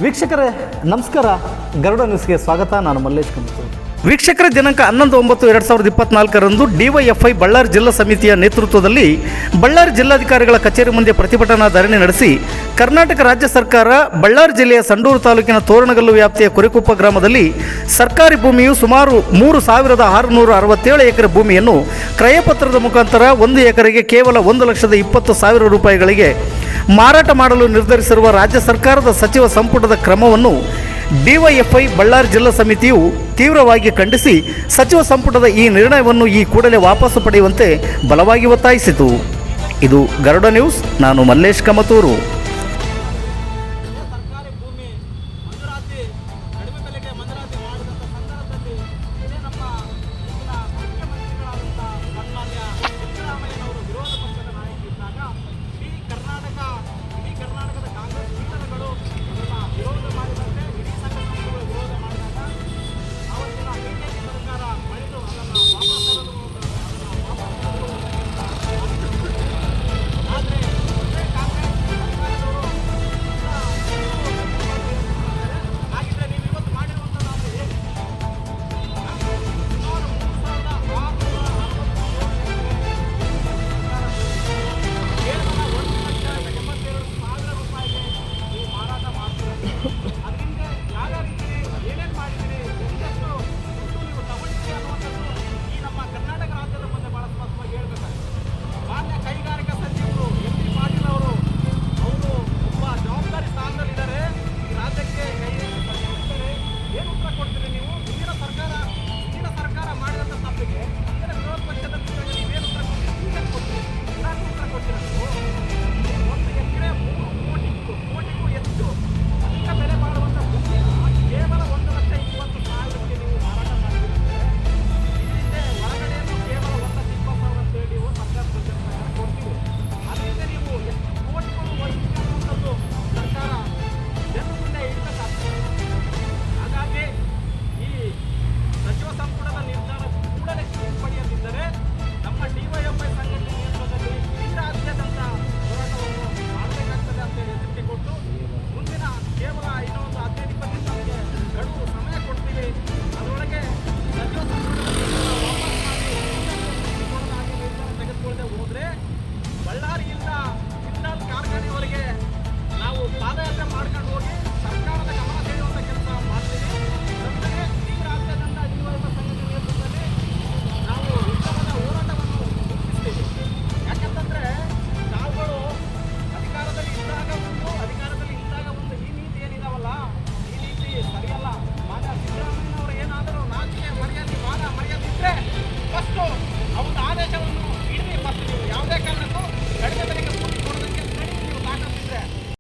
ವೀಕ್ಷಕರೇ ನಮಸ್ಕಾರ, ಗರುಡ ನ್ಯೂಸ್ಗೆ ಸ್ವಾಗತ. ನಾನು ಮಲ್ಲೇಶ್ ಕಮತೂರು. ವೀಕ್ಷಕರ, ದಿನಾಂಕ 11/9/2024ರಂದು ಡಿವೈಎಫ್ಐ ಬಳ್ಳಾರಿ ಜಿಲ್ಲಾ ಸಮಿತಿಯ ನೇತೃತ್ವದಲ್ಲಿ ಬಳ್ಳಾರಿ ಜಿಲ್ಲಾಧಿಕಾರಿಗಳ ಕಚೇರಿ ಮುಂದೆ ಪ್ರತಿಭಟನಾ ಧರಣಿ ನಡೆಸಿ ಕರ್ನಾಟಕ ರಾಜ್ಯ ಸರ್ಕಾರ ಬಳ್ಳಾರಿ ಜಿಲ್ಲೆಯ ಸಂಡೂರು ತಾಲೂಕಿನ ತೋರಣಗಲ್ಲು ವ್ಯಾಪ್ತಿಯ ಕುರಿಕುಪ್ಪ ಗ್ರಾಮದಲ್ಲಿ ಸರ್ಕಾರಿ ಭೂಮಿಯು ಸುಮಾರು 3,667 ಎಕರೆ ಭೂಮಿಯನ್ನು ಕ್ರಯಪತ್ರದ ಮುಖಾಂತರ 1 ಎಕರೆಗೆ ಕೇವಲ 1,20,000 ರೂಪಾಯಿಗಳಿಗೆ ಮಾರಾಟ ಮಾಡಲು ನಿರ್ಧರಿಸಿರುವ ರಾಜ್ಯ ಸರ್ಕಾರದ ಸಚಿವ ಸಂಪುಟದ ಕ್ರಮವನ್ನು ಡಿವೈಎಫ್ಐ ಬಳ್ಳಾರಿ ಜಿಲ್ಲಾ ಸಮಿತಿಯು ತೀವ್ರವಾಗಿ ಖಂಡಿಸಿ ಸಚಿವ ಸಂಪುಟದ ಈ ನಿರ್ಣಯವನ್ನು ಈ ಕೂಡಲೇ ವಾಪಸ್ಸು ಪಡೆಯುವಂತೆ ಬಲವಾಗಿ ಒತ್ತಾಯಿಸಿತು. ಇದು ಗರುಡ ನ್ಯೂಸ್. ನಾನು ಮಲ್ಲೇಶ್ ಕಮತೂರು.